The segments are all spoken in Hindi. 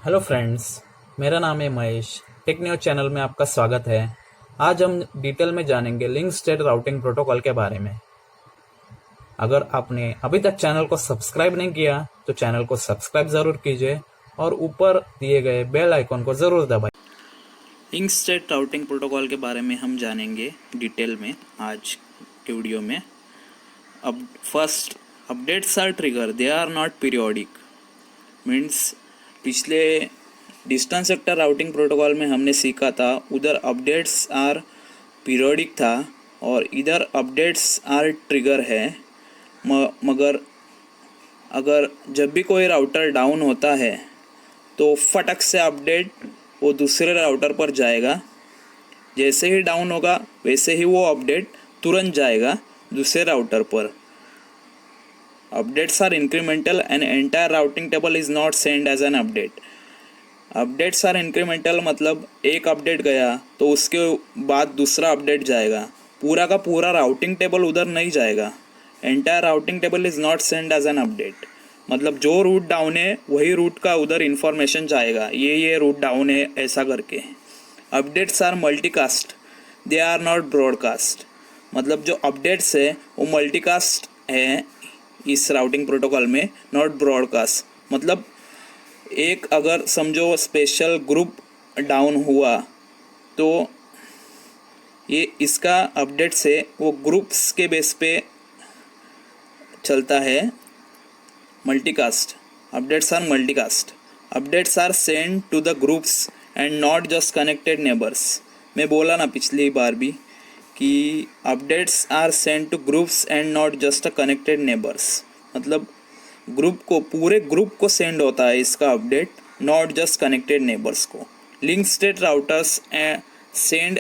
हेलो फ्रेंड्स, मेरा नाम है महेश। टेक न्यूज चैनल में आपका स्वागत है। आज हम डिटेल में जानेंगे लिंक स्टेट राउटिंग प्रोटोकॉल के बारे में। अगर आपने अभी तक चैनल को सब्सक्राइब नहीं किया तो चैनल को सब्सक्राइब ज़रूर कीजिए और ऊपर दिए गए बेल आइकन को ज़रूर दबाइए। लिंक स्टेट राउटिंग प्रोटोकॉल के बारे में हम जानेंगे डिटेल में आज के वीडियो में। अब first, updates are trigger, they are not periodic. Means पिछले डिस्टेंस वेक्टर राउटिंग प्रोटोकॉल में हमने सीखा था, उधर अपडेट्स आर पीरियोडिक था और इधर अपडेट्स आर ट्रिगर है। मगर अगर जब भी कोई राउटर डाउन होता है तो फटक से अपडेट वो दूसरे राउटर पर जाएगा। जैसे ही डाउन होगा वैसे ही वो अपडेट तुरंत जाएगा दूसरे राउटर पर। Updates are incremental and entire routing table is not sent as an update. Updates are incremental मतलब एक अपडेट गया तो उसके बाद दूसरा अपडेट जाएगा, पूरा का पूरा राउटिंग टेबल उधर नहीं जाएगा। Entire routing table is not send as an update, मतलब जो रूट डाउन है वही रूट का उधर इन्फॉर्मेशन जाएगा, ये रूट डाउन है ऐसा करके। Updates are multicast, they are not broadcast. मतलब जो अपडेट्स है वो मल्टीकास्ट है इस राउटिंग प्रोटोकॉल में, नॉट ब्रॉडकास्ट। मतलब एक अगर समझो स्पेशल ग्रुप डाउन हुआ तो ये इसका अपडेट से वो ग्रुप्स के बेस पे चलता है। Multicast, updates are multicast. Updates are send to the groups and not just connected neighbours. मैं बोला ना पिछली बार भी कि updates are send to groups and not just a connected neighbours. मतलब ग्रुप को, पूरे ग्रुप को सेंड होता है इसका update, not just connected neighbours को। Link state routers send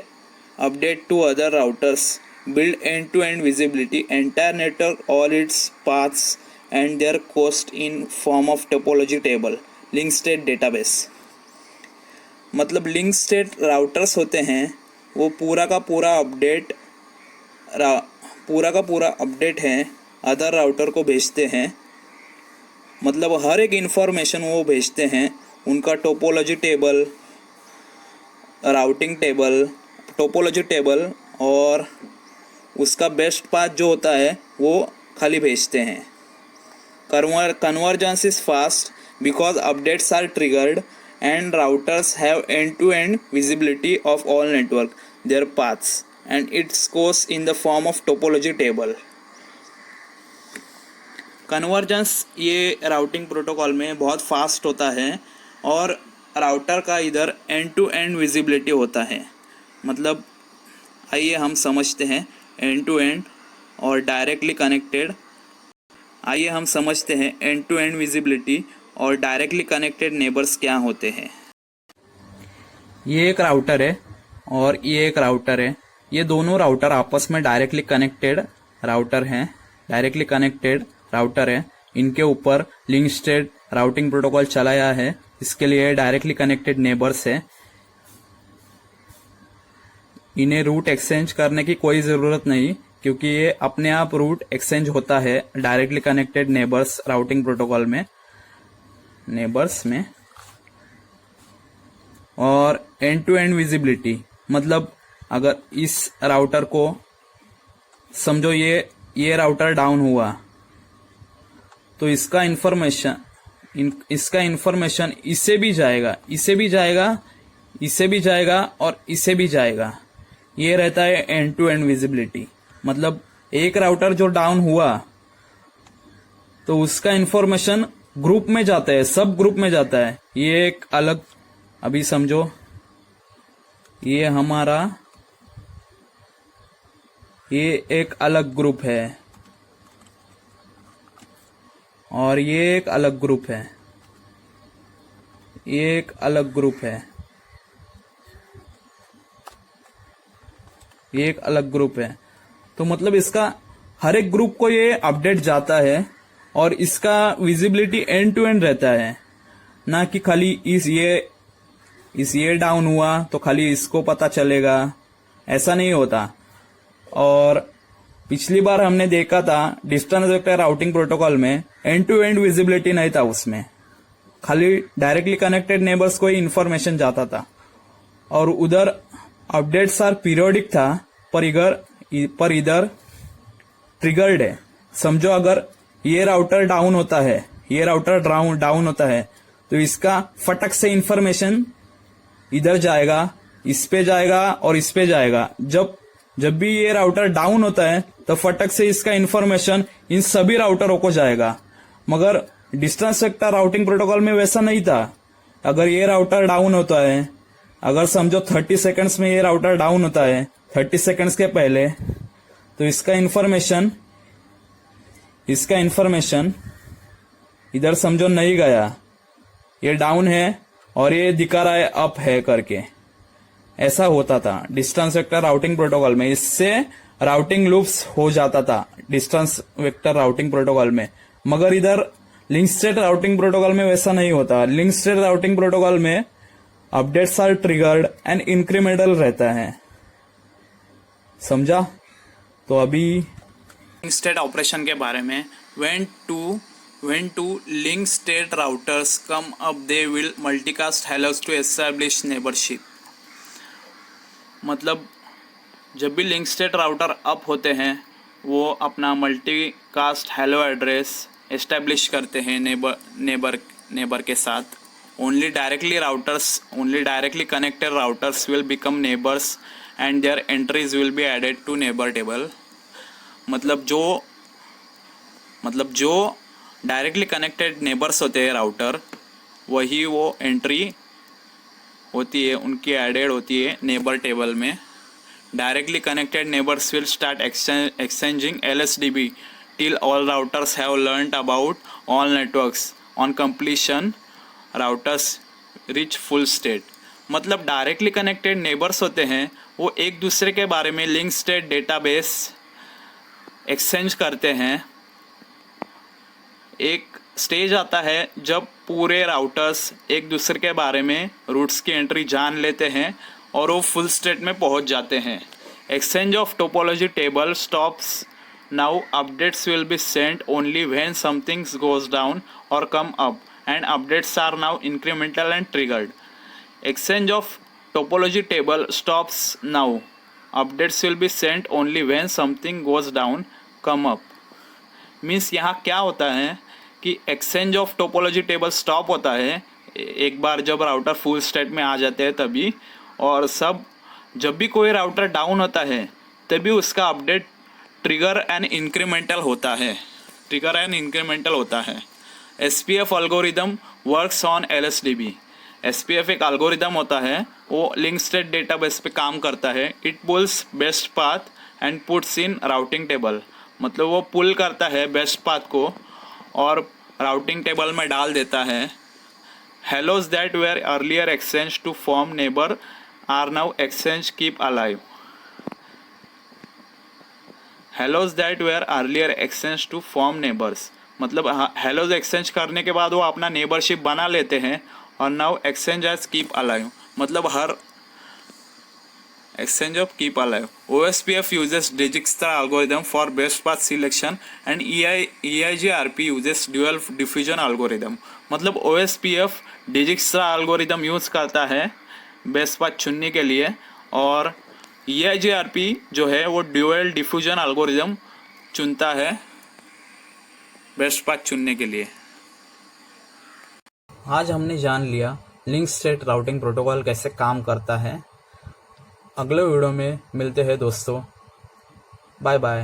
update to other routers, build end to end visibility, entire network, all it's paths and their cost in form of topology table, link state database. मतलब लिंक स्टेट राउटर्स होते हैं वो पूरा का पूरा अपडेट है अदर राउटर को भेजते हैं। मतलब हर एक इन्फॉर्मेशन वो भेजते हैं, उनका topology table, routing table, topology table और उसका बेस्ट पाथ जो होता है वो खाली भेजते हैं। Convergence is fast because updates are triggered and routers have end-to-end visibility of all network, their paths, and its goes in the form of topology table. Convergence ये राउटिंग प्रोटोकॉल में बहुत फास्ट होता है और राउटर का इधर एंड टू एंड विजिबिलिटी होता है। मतलब आइए हम समझते हैं एंड टू एंड और डायरेक्टली कनेक्टेड। आइए हम समझते हैं एंड टू एंड विजिबिलिटी और डायरेक्टली कनेक्टेड नेबर्स क्या होते हैं। ये एक राउटर है और ये एक राउटर है। ये दोनों राउटर आपस में डायरेक्टली कनेक्टेड राउटर हैं, डायरेक्टली कनेक्टेड राउटर है। इनके ऊपर लिंक स्टेट राउटिंग प्रोटोकॉल चलाया है, इसके लिए डायरेक्टली कनेक्टेड नेबर्स है। इन्हें रूट एक्सचेंज करने की कोई ज़रूरत नहीं क्योंकि ये अपने आप रूट एक्सचेंज होता है directly connected neighbours routing protocol में, नेबर्स में। और एंड टू एंड विजिबिलिटी मतलब अगर इस राउटर को समझो ये राउटर डाउन हुआ तो इसका इंफॉर्मेशन इससे भी जाएगा, इससे भी जाएगा, इससे भी जाएगा और इससे भी जाएगा। ये रहता है एंड टू एंड विजिबिलिटी। मतलब एक राउटर जो डाउन हुआ तो उसका इंफॉर्मेशन ग्रुप में जाता है, सब ग्रुप में जाता है। ये एक अलग, अभी समझो ये एक अलग ग्रुप है और ये एक अलग ग्रुप है, ये एक अलग ग्रुप है, ये एक अलग ग्रुप है। तो मतलब इसका हर एक ग्रुप को ये अपडेट जाता है और इसका विजिबिलिटी एंड टू एंड रहता है, ना कि खाली इस ये डाउन हुआ तो खाली इसको पता चलेगा, ऐसा नहीं होता। और पिछली बार हमने देखा था डिस्टेंस वेक्टर राउटिंग प्रोटोकॉल में एंड टू एंड विजिबिलिटी नहीं था उसमें, खाली डायरेक्टली कनेक्टेड नेबर्स को ही इन्फॉर्मेशन जाता था, और उधर अपडेट्स आर पीरियोडिक था, पर इधर ट्रिगर्ड है। समझो अगर ये राउटर डाउन होता है, ये राउटर डाउन होता है, तो इसका फटक से इंफॉर्मेशन इधर जाएगा, इस पे जाएगा और इस पे जाएगा। जब भी ये राउटर डाउन होता है तो फटक से इसका इंफॉर्मेशन इन सभी राउटरों को जाएगा। मगर डिस्टेंस वेक्टर राउटिंग प्रोटोकॉल में वैसा नहीं था। अगर ये राउटर डाउन होता है, अगर समझो 30 सेकंड्स में ये राउटर डाउन होता है, 30 सेकंड्स के पहले, तो इसका इंफॉर्मेशन इधर समझो नहीं गया, ये डाउन है और ये दिखा रहा है अप है करके। ऐसा होता था डिस्टेंस वेक्टर राउटिंग प्रोटोकॉल में। इससे राउटिंग लूप्स हो जाता था डिस्टेंस वेक्टर राउटिंग प्रोटोकॉल में। मगर इधर लिंक स्टेट राउटिंग प्रोटोकॉल में वैसा नहीं होता। लिंक स्टेट राउटिंग प्रोटोकॉल में updates are triggered and incremental रहता है। समझा? तो अभी लिंक स्टेट ऑपरेशन के बारे में, when two link state routers come up, they will multicast hellos to establish neighborship। मतलब जब भी लिंक स्टेट राउटर अप होते हैं, वो अपना मल्टीकास्ट हेलो एड्रेस एस्टेब्लिश करते हैं नेबर के साथ। Only directly connected routers will become neighbours and their entries will be added to neighbour table. मतलब जो डायरेक्टली कनेक्टेड नेबर्स होते हैं राउटर, वही वो एंट्री होती है, उनकी एडेड होती है नेबर टेबल में। Directly connected neighbours will start exchanging LSDB till all routers have learned about all networks। on completion routers reach full state। मतलब डायरेक्टली कनेक्टेड नेबर्स होते हैं, वो एक दूसरे के बारे में लिंक स्टेट डेटाबेस एक्सचेंज करते हैं। एक स्टेज आता है जब पूरे राउटर्स एक दूसरे के बारे में रूट्स की एंट्री जान लेते हैं और वो फुल स्टेट में पहुंच जाते हैं। Exchange of topology table stops now. Updates will be sent only when something goes down or come up and updates are now incremental and triggered. Exchange of topology table stops now. Updates will be sent only when something goes down come up. Means यहाँ क्या होता है कि exchange of topology table stop होता है एक बार जब राउटर फुल स्टेट में आ जाते हैं तभी, और जब भी कोई राउटर डाउन होता है तभी उसका अपडेट ट्रिगर एंड इंक्रीमेंटल होता है। SPF algorithm works on LSDB। SPF एक एल्गोरिदम होता है, वो लिंक स्टेट डेटाबेस पे काम करता है। It pools best path and puts in routing table. मतलब वो पुल करता है बेस्ट पाथ को और राउटिंग टेबल में डाल देता है। Hellos that were earlier exchange to form neighbour are now exchange keep alive. Hellos that were earlier exchange to form neighbours. मतलब हेलोज एक्सचेंज करने के बाद वो अपना नेबरशिप बना लेते हैं और now exchange as keep alive. मतलब हर exchange of keep alive। OSPF uses Dijkstra algorithm for best path selection and EIGRP uses dual diffusion algorithm। मतलब OSPF Dijkstra algorithm यूज करता है बेस्ट पाथ चुनने के लिए, और EIGRP जो है वो ड्यूअल डिफ्यूजन एल्गोरिदम चुनता है बेस्ट पाथ चुनने के लिए। आज हमने जान लिया लिंक स्टेट राउटिंग प्रोटोकॉल कैसे काम करता है। अगले वीडियो में मिलते हैं दोस्तों। Bye bye.